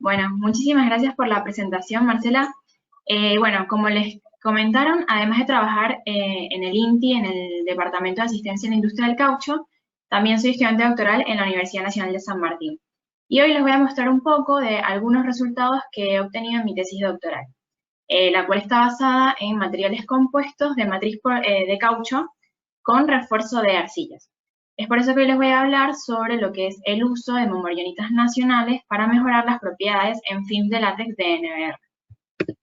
Bueno, muchísimas gracias por la presentación, Marcela. Bueno, como les comentaron, además de trabajar en el INTI, en el Departamento de Asistencia en la Industria del Caucho, también soy estudiante doctoral en la Universidad Nacional de San Martín. Y hoy les voy a mostrar un poco de algunos resultados que he obtenido en mi tesis doctoral, la cual está basada en materiales compuestos de matriz de caucho con refuerzo de arcillas. Es por eso que hoy les voy a hablar sobre lo que es el uso de memorionitas nacionales para mejorar las propiedades en films de látex de NBR.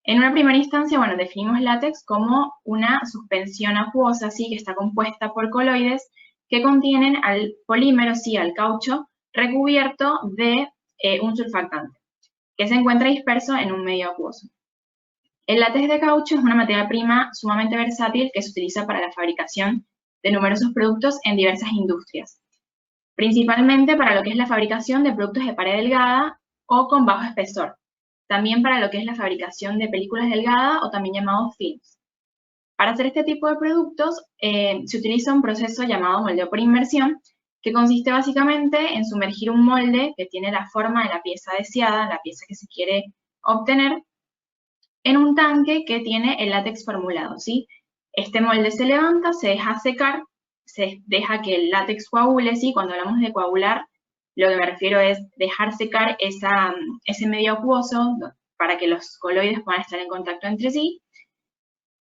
En una primera instancia, bueno, definimos látex como una suspensión acuosa, ¿sí? Que está compuesta por coloides que contienen al polímero, sí, al caucho, recubierto de un surfactante, que se encuentra disperso en un medio acuoso. El látex de caucho es una materia prima sumamente versátil que se utiliza para la fabricación de numerosos productos en diversas industrias, principalmente para lo que es la fabricación de productos de pared delgada o con bajo espesor, también para lo que es la fabricación de películas delgadas o también llamados films. Para hacer este tipo de productos se utiliza un proceso llamado moldeo por inmersión, que consiste básicamente en sumergir un molde que tiene la forma de la pieza deseada, la pieza que se quiere obtener, en un tanque que tiene el látex formulado, ¿sí? Este molde se levanta, se deja secar, se deja que el látex coagule, ¿sí? Cuando hablamos de coagular, lo que me refiero es dejar secar ese medio acuoso para que los coloides puedan estar en contacto entre sí,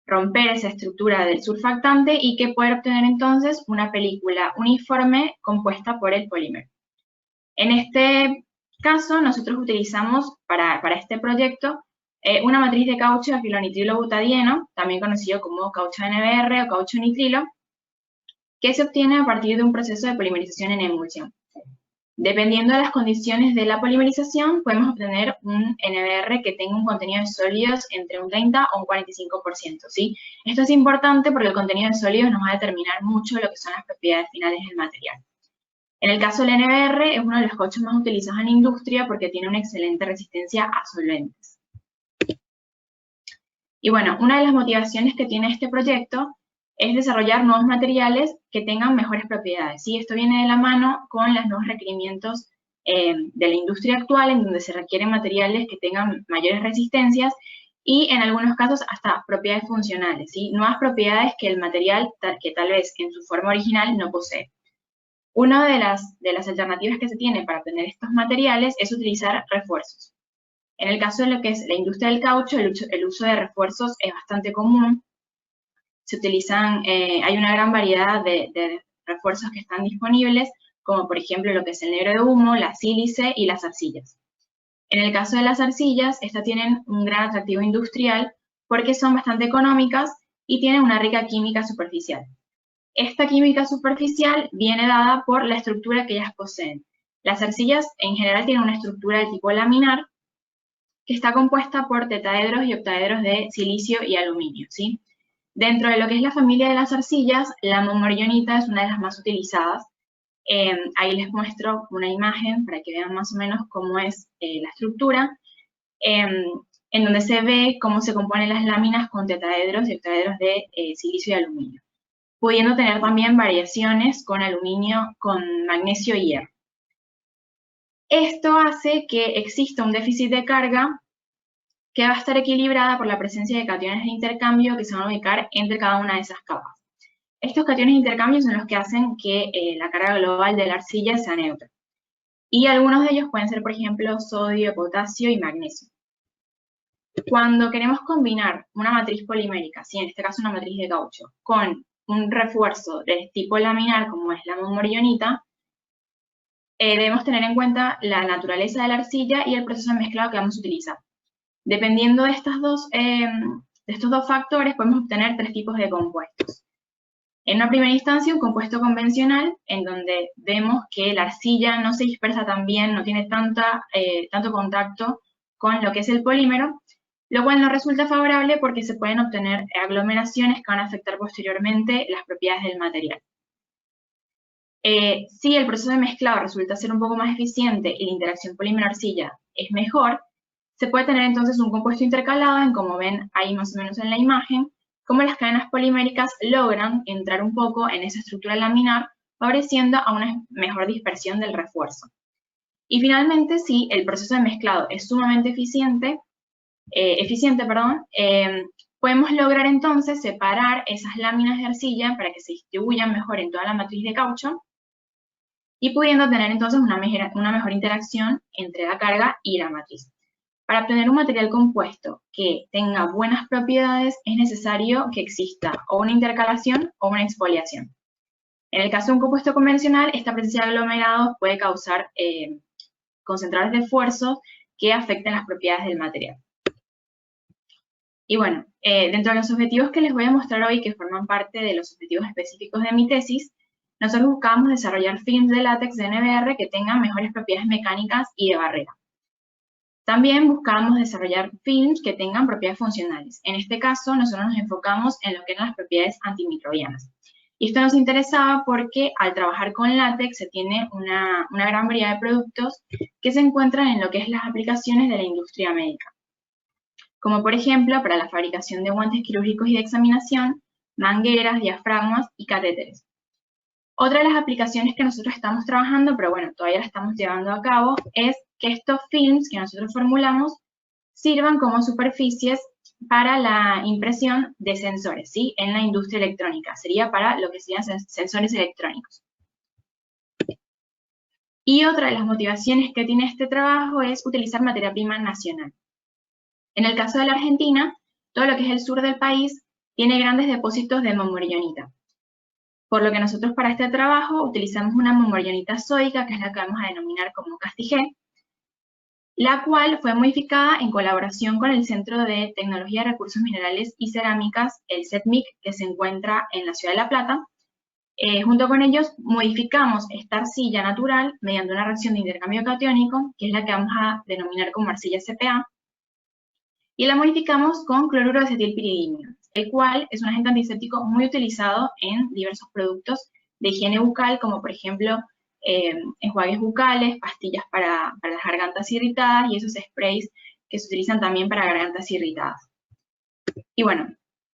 romper esa estructura del surfactante y que poder obtener entonces una película uniforme compuesta por el polímero. En este caso, nosotros utilizamos para este proyecto una matriz de caucho de filonitrilo butadieno, también conocido como caucho NBR o caucho nitrilo, que se obtiene a partir de un proceso de polimerización en emulsión. Dependiendo de las condiciones de la polimerización, podemos obtener un NBR que tenga un contenido de sólidos entre un 30 o un 45%, ¿sí? Esto es importante porque el contenido de sólidos nos va a determinar mucho lo que son las propiedades finales del material. En el caso del NBR, es uno de los cauchos más utilizados en la industria porque tiene una excelente resistencia a solventes. Y bueno, una de las motivaciones que tiene este proyecto es desarrollar nuevos materiales que tengan mejores propiedades, ¿sí? Esto viene de la mano con los nuevos requerimientos de la industria actual, en donde se requieren materiales que tengan mayores resistencias y en algunos casos hasta propiedades funcionales, ¿sí? Nuevas propiedades que el material que tal vez en su forma original no posee. Una de las alternativas que se tiene para obtener estos materiales es utilizar refuerzos. En el caso de lo que es la industria del caucho, el uso de refuerzos es bastante común. Se utilizan, hay una gran variedad de refuerzos que están disponibles, como por ejemplo lo que es el negro de humo, la sílice y las arcillas. En el caso de las arcillas, estas tienen un gran atractivo industrial porque son bastante económicas y tienen una rica química superficial. Esta química superficial viene dada por la estructura que ellas poseen. Las arcillas en general tienen una estructura de tipo laminar que está compuesta por tetaedros y octaedros de silicio y aluminio, ¿sí? Dentro de lo que es la familia de las arcillas, la momorionita es una de las más utilizadas. Ahí les muestro una imagen para que vean más o menos cómo es la estructura, en donde se ve cómo se componen las láminas con tetaedros y octaedros de silicio y aluminio, pudiendo tener también variaciones con aluminio, con magnesio y hierro. Esto hace que exista un déficit de carga que va a estar equilibrada por la presencia de cationes de intercambio que se van a ubicar entre cada una de esas capas. Estos cationes de intercambio son los que hacen que la carga global de la arcilla sea neutra. Y algunos de ellos pueden ser, por ejemplo, sodio, potasio y magnesio. Cuando queremos combinar una matriz polimérica, ¿sí? En este caso una matriz de caucho, con un refuerzo de tipo laminar como es la momorionita, debemos tener en cuenta la naturaleza de la arcilla y el proceso de mezclado que vamos a utilizar. Dependiendo de estos dos factores, podemos obtener tres tipos de compuestos. En una primera instancia, un compuesto convencional, en donde vemos que la arcilla no se dispersa tan bien, no tiene tanto contacto con lo que es el polímero, lo cual no resulta favorable porque se pueden obtener aglomeraciones que van a afectar posteriormente las propiedades del material. Si el proceso de mezclado resulta ser un poco más eficiente y la interacción polímero-arcilla es mejor, se puede tener entonces un compuesto intercalado, en como ven ahí más o menos en la imagen, como las cadenas poliméricas logran entrar un poco en esa estructura laminar, favoreciendo a una mejor dispersión del refuerzo. Y finalmente, si el proceso de mezclado es sumamente eficiente, podemos lograr entonces separar esas láminas de arcilla para que se distribuyan mejor en toda la matriz de caucho y pudiendo tener entonces una mejor interacción entre la carga y la matriz. Para obtener un material compuesto que tenga buenas propiedades es necesario que exista o una intercalación o una exfoliación. En el caso de un compuesto convencional, esta presencia de aglomerados puede causar concentradores de esfuerzo que afecten las propiedades del material. Y bueno, dentro de los objetivos que les voy a mostrar hoy, que forman parte de los objetivos específicos de mi tesis, nosotros buscamos desarrollar films de látex de NBR que tengan mejores propiedades mecánicas y de barrera. También buscamos desarrollar films que tengan propiedades funcionales. En este caso, nosotros nos enfocamos en lo que eran las propiedades antimicrobianas. Y esto nos interesaba porque al trabajar con látex se tiene una gran variedad de productos que se encuentran en lo que es las aplicaciones de la industria médica. Como por ejemplo, para la fabricación de guantes quirúrgicos y de examinación, mangueras, diafragmas y catéteres. Otra de las aplicaciones que nosotros estamos trabajando, pero bueno, todavía la estamos llevando a cabo, es que estos films que nosotros formulamos sirvan como superficies para la impresión de sensores, ¿sí? En la industria electrónica. Sería para lo que serían sensores electrónicos. Y otra de las motivaciones que tiene este trabajo es utilizar materia prima nacional. En el caso de la Argentina, todo lo que es el sur del país tiene grandes depósitos de momorionita. Por lo que nosotros para este trabajo utilizamos una momorionita sódica, que es la que vamos a denominar como Castigé, la cual fue modificada en colaboración con el Centro de Tecnología de Recursos Minerales y Cerámicas, el CETMIC, que se encuentra en la ciudad de La Plata. Junto con ellos modificamos esta arcilla natural mediante una reacción de intercambio catiónico, que es la que vamos a denominar como arcilla CPA, y la modificamos con cloruro de acetilpiridino, el cual es un agente antiséptico muy utilizado en diversos productos de higiene bucal, como por ejemplo enjuagues bucales, pastillas para las gargantas irritadas y esos sprays que se utilizan también para gargantas irritadas. Y bueno,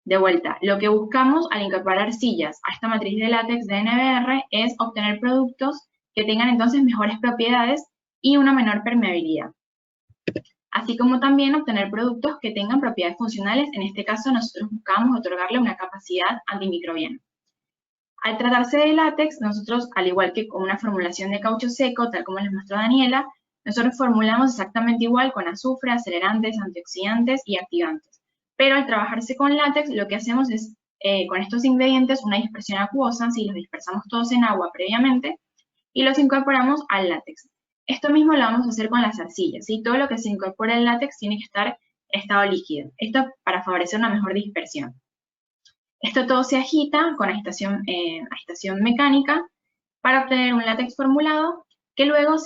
de vuelta, lo que buscamos al incorporar arcillas a esta matriz de látex de NBR es obtener productos que tengan entonces mejores propiedades y una menor permeabilidad. Así como también obtener productos que tengan propiedades funcionales. En este caso nosotros buscamos otorgarle una capacidad antimicrobiana. Al tratarse de látex, nosotros, al igual que con una formulación de caucho seco, tal como les mostró Daniela, nosotros formulamos exactamente igual con azufre, acelerantes, antioxidantes y activantes. Pero al trabajarse con látex, lo que hacemos es, con estos ingredientes, una dispersión acuosa, si los dispersamos todos en agua previamente, y los incorporamos al látex. Esto mismo lo vamos a hacer con las arcillas, ¿sí? Todo lo que se incorpora al látex tiene que estar en estado líquido. Esto para favorecer una mejor dispersión. Esto todo se agita con agitación mecánica para obtener un látex formulado que luego,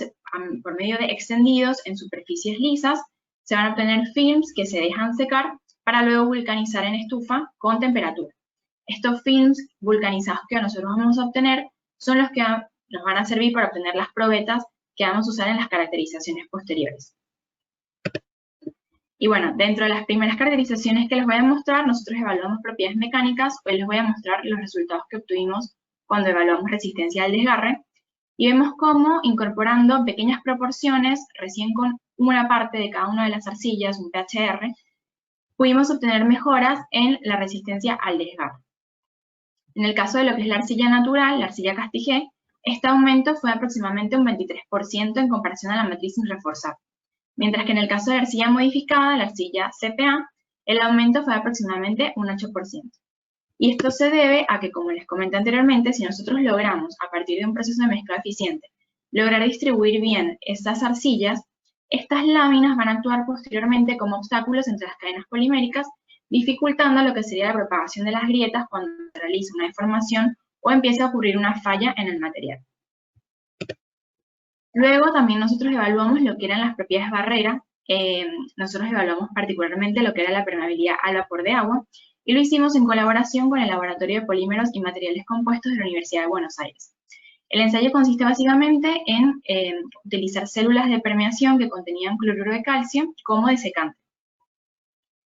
por medio de extendidos en superficies lisas, se van a obtener films que se dejan secar para luego vulcanizar en estufa con temperatura. Estos films vulcanizados que nosotros vamos a obtener son los que nos van a servir para obtener las probetas que vamos a usar en las caracterizaciones posteriores. Y bueno, dentro de las primeras caracterizaciones que les voy a mostrar, nosotros evaluamos propiedades mecánicas. Hoy les voy a mostrar los resultados que obtuvimos cuando evaluamos resistencia al desgarre. Y vemos cómo, incorporando pequeñas proporciones, recién con una parte de cada una de las arcillas, un pHR, pudimos obtener mejoras en la resistencia al desgarre. En el caso de lo que es la arcilla natural, la arcilla Castigé, este aumento fue aproximadamente un 23% en comparación a la matriz sin reforzar. Mientras que en el caso de la arcilla modificada, la arcilla CPA, el aumento fue aproximadamente un 8%. Y esto se debe a que, como les comenté anteriormente, si nosotros logramos, a partir de un proceso de mezcla eficiente, lograr distribuir bien estas arcillas, estas láminas van a actuar posteriormente como obstáculos entre las cadenas poliméricas, dificultando lo que sería la propagación de las grietas cuando se realiza una deformación o empiece a ocurrir una falla en el material. Luego también nosotros evaluamos lo que eran las propiedades barrera. Nosotros evaluamos particularmente lo que era la permeabilidad al vapor de agua y lo hicimos en colaboración con el Laboratorio de Polímeros y Materiales Compuestos de la Universidad de Buenos Aires. El ensayo consiste básicamente en utilizar células de permeación que contenían cloruro de calcio como desecante.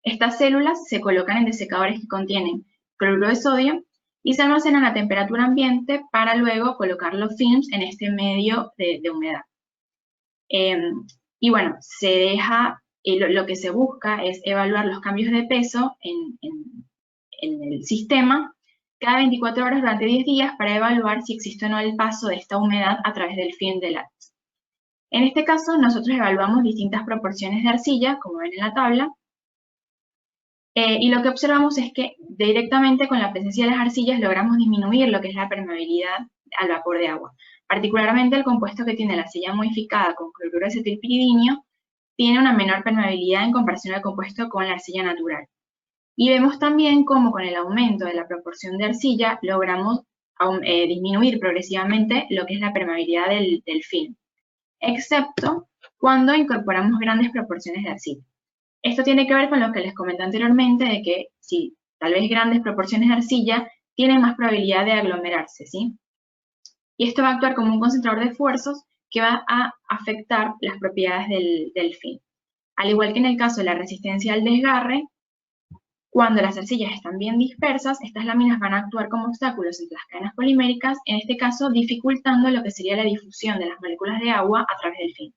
Estas células se colocan en desecadores que contienen cloruro de sodio y se almacenan a temperatura ambiente para luego colocar los films en este medio de humedad. Y bueno, lo que se busca es evaluar los cambios de peso en el sistema cada 24 horas durante 10 días para evaluar si existe o no el paso de esta humedad a través del film de látex. En este caso, nosotros evaluamos distintas proporciones de arcilla, como ven en la tabla, y lo que observamos es que directamente con la presencia de las arcillas logramos disminuir lo que es la permeabilidad al vapor de agua. Particularmente el compuesto que tiene la arcilla modificada con cloruro de acetilpiridinio tiene una menor permeabilidad en comparación al compuesto con la arcilla natural. Y vemos también cómo con el aumento de la proporción de arcilla logramos disminuir progresivamente lo que es la permeabilidad del film, excepto cuando incorporamos grandes proporciones de arcilla. Esto tiene que ver con lo que les comenté anteriormente, de que si tal vez grandes proporciones de arcilla tienen más probabilidad de aglomerarse, ¿sí? Y esto va a actuar como un concentrador de esfuerzos que va a afectar las propiedades del film. Al igual que en el caso de la resistencia al desgarre, cuando las arcillas están bien dispersas, estas láminas van a actuar como obstáculos entre las cadenas poliméricas, en este caso dificultando lo que sería la difusión de las moléculas de agua a través del film.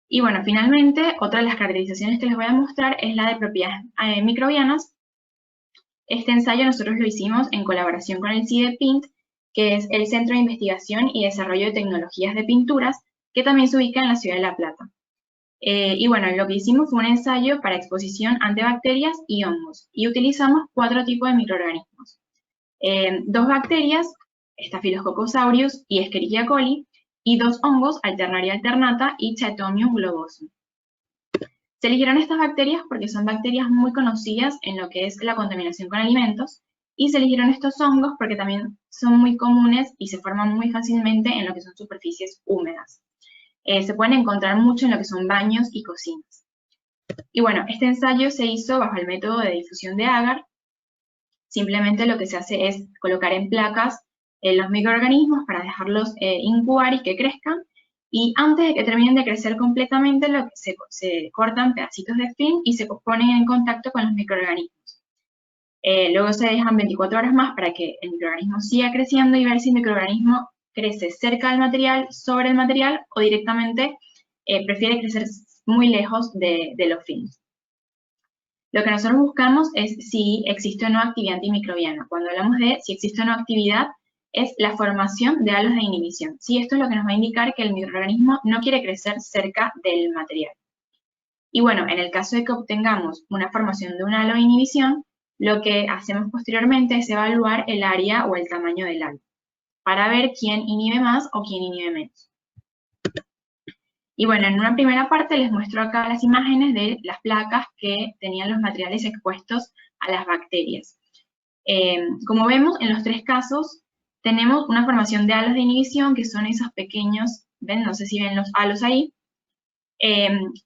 Y bueno, finalmente, otra de las caracterizaciones que les voy a mostrar es la de propiedades microbianas. Este ensayo nosotros lo hicimos en colaboración con el CIDEPINT, que es el Centro de Investigación y Desarrollo de Tecnologías de Pinturas, que también se ubica en la ciudad de La Plata. Y bueno, lo que hicimos fue un ensayo para exposición ante bacterias y hongos, y utilizamos 4 tipos de microorganismos. 2 bacterias, Staphylococcus aureus y Escherichia coli, y 2 hongos, Alternaria alternata y Chaetomium globosum. Se eligieron estas bacterias porque son bacterias muy conocidas en lo que es la contaminación con alimentos, y se eligieron estos hongos porque también son muy comunes y se forman muy fácilmente en lo que son superficies húmedas. Se pueden encontrar mucho en lo que son baños y cocinas. Y bueno, este ensayo se hizo bajo el método de difusión de agar. Simplemente lo que se hace es colocar en placas los microorganismos para dejarlos incubar y que crezcan, y antes de que terminen de crecer completamente se cortan pedacitos de film y se ponen en contacto con los microorganismos. Luego se dejan 24 horas más para que el microorganismo siga creciendo y ver si el microorganismo crece cerca del material, sobre el material, o directamente prefiere crecer muy lejos de los films. Lo que nosotros buscamos es si existe o no actividad antimicrobiana. Cuando hablamos de si existe o no actividad, es la formación de halos de inhibición. Sí, esto es lo que nos va a indicar que el microorganismo no quiere crecer cerca del material. Y bueno, en el caso de que obtengamos una formación de un halo de inhibición, lo que hacemos posteriormente es evaluar el área o el tamaño del halo, para ver quién inhibe más o quién inhibe menos. Y bueno, en una primera parte les muestro acá las imágenes de las placas que tenían los materiales expuestos a las bacterias. Como vemos, en los 3 casos tenemos una formación de halos de inhibición, que son esos pequeños, ¿ven? No sé si ven los halos ahí,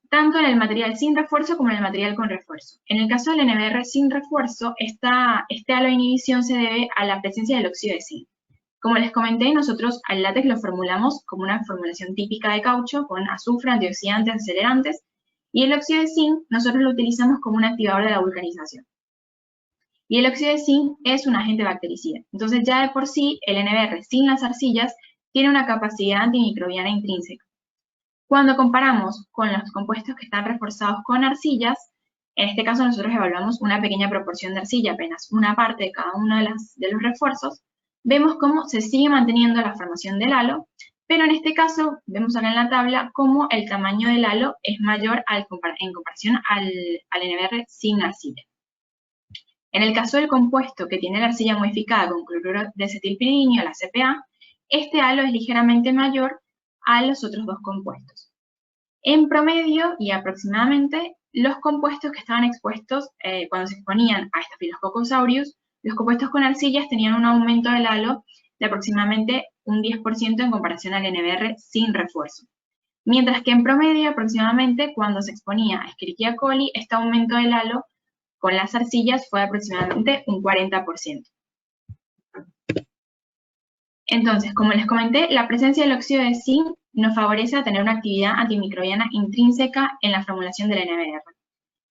tanto en el material sin refuerzo como en el material con refuerzo. En el caso del NBR sin refuerzo, este halo de inhibición se debe a la presencia del óxido de zinc. Como les comenté, nosotros al látex lo formulamos como una formulación típica de caucho con azufre, antioxidantes, acelerantes, y el óxido de zinc nosotros lo utilizamos como un activador de la vulcanización. Y el óxido de zinc es un agente bactericida. Entonces ya de por sí el NBR sin las arcillas tiene una capacidad antimicrobiana intrínseca. Cuando comparamos con los compuestos que están reforzados con arcillas, en este caso nosotros evaluamos una pequeña proporción de arcilla, apenas una parte de cada uno de los refuerzos, vemos cómo se sigue manteniendo la formación del halo, pero en este caso vemos acá en la tabla cómo el tamaño del halo es mayor en comparación al NBR sin arcilla. En el caso del compuesto que tiene la arcilla modificada con cloruro de acetilpiridinio, la CPA, este halo es ligeramente mayor a los otros 2 compuestos. En promedio y aproximadamente, los compuestos que estaban expuestos cuando se exponían a Staphylococcus aureus, los compuestos con arcillas tenían un aumento del halo de aproximadamente un 10% en comparación al NBR sin refuerzo. Mientras que en promedio, aproximadamente, cuando se exponía a Escherichia coli, este aumento del halo con las arcillas fue aproximadamente un 40%. Entonces, como les comenté, la presencia del óxido de zinc nos favorece a tener una actividad antimicrobiana intrínseca en la formulación del NBR.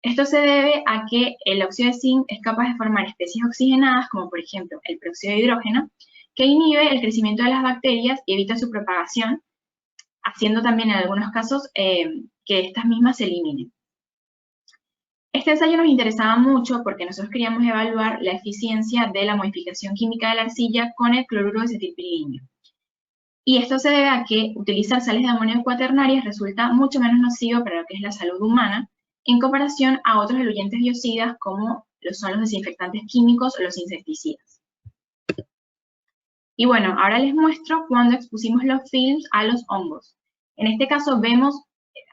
Esto se debe a que el óxido de zinc es capaz de formar especies oxigenadas, como por ejemplo el peróxido de hidrógeno, que inhibe el crecimiento de las bacterias y evita su propagación, haciendo también en algunos casos que estas mismas se eliminen. Este ensayo nos interesaba mucho porque nosotros queríamos evaluar la eficiencia de la modificación química de la arcilla con el cloruro de acetilpiridino. Y esto se debe a que utilizar sales de amonio cuaternarias resulta mucho menos nocivo para lo que es la salud humana en comparación a otros eluyentes biocidas como lo son los desinfectantes químicos o los insecticidas. Y bueno, ahora les muestro cuando expusimos los films a los hongos. En este caso vemos,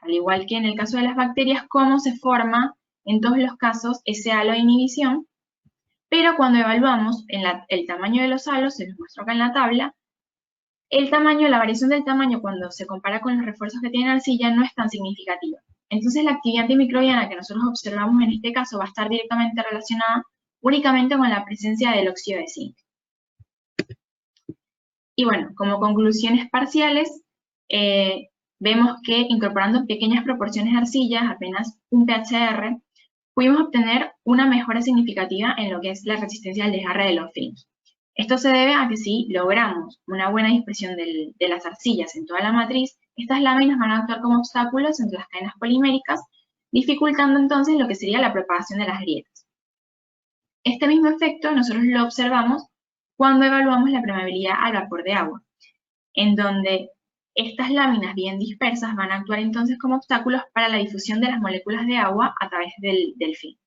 al igual que en el caso de las bacterias, cómo se forma en todos los casos ese halo de inhibición, pero cuando evaluamos el tamaño de los halos, se los muestro acá en la tabla, la variación del tamaño cuando se compara con los refuerzos que tiene la arcilla no es tan significativa. Entonces la actividad antimicrobiana que nosotros observamos en este caso va a estar directamente relacionada únicamente con la presencia del óxido de zinc. Y bueno, como conclusiones parciales, vemos que incorporando pequeñas proporciones de arcillas, apenas un ppH, pudimos obtener una mejora significativa en lo que es la resistencia al desgarre de los films. Esto se debe a que si logramos una buena dispersión de las arcillas en toda la matriz, estas láminas van a actuar como obstáculos entre las cadenas poliméricas, dificultando entonces lo que sería la propagación de las grietas. Este mismo efecto nosotros lo observamos cuando evaluamos la permeabilidad al vapor de agua, en donde estas láminas bien dispersas van a actuar entonces como obstáculos para la difusión de las moléculas de agua a través del film.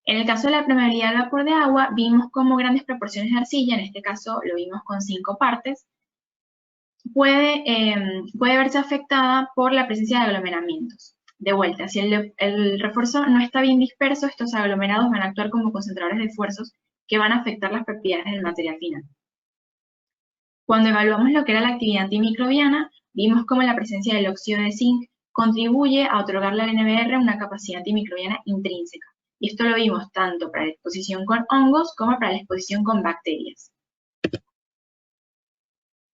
En el caso de la permeabilidad al vapor de agua, vimos cómo grandes proporciones de arcilla, en este caso lo vimos con 5 partes, puede verse afectada por la presencia de aglomeramientos. De vuelta, si el refuerzo no está bien disperso, estos aglomerados van a actuar como concentradores de esfuerzos que van a afectar las propiedades del material final. Cuando evaluamos lo que era la actividad antimicrobiana, vimos cómo la presencia del óxido de zinc contribuye a otorgarle al NBR una capacidad antimicrobiana intrínseca. Y esto lo vimos tanto para la exposición con hongos como para la exposición con bacterias.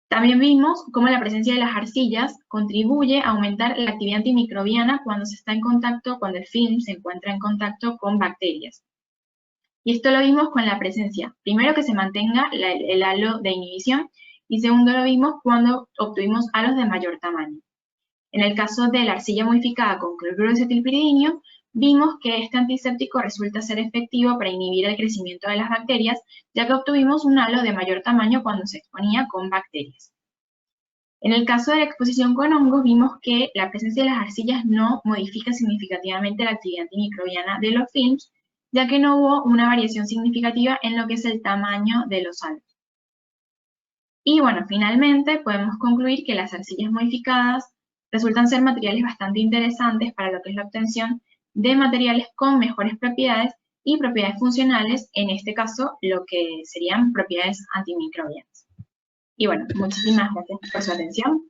También vimos cómo la presencia de las arcillas contribuye a aumentar la actividad antimicrobiana cuando el film se encuentra en contacto con bacterias. Y esto lo vimos con la presencia, primero que se mantenga el halo de inhibición, y segundo lo vimos cuando obtuvimos halos de mayor tamaño. En el caso de la arcilla modificada con cloruro de acetilpiridino, vimos que este antiséptico resulta ser efectivo para inhibir el crecimiento de las bacterias, ya que obtuvimos un halo de mayor tamaño cuando se exponía con bacterias. En el caso de la exposición con hongos, vimos que la presencia de las arcillas no modifica significativamente la actividad antimicrobiana de los films, ya que no hubo una variación significativa en lo que es el tamaño de los halos. Y bueno, finalmente podemos concluir que las arcillas modificadas resultan ser materiales bastante interesantes para lo que es la obtención de materiales con mejores propiedades y propiedades funcionales, en este caso lo que serían propiedades antimicrobianas. Y bueno, muchísimas gracias por su atención.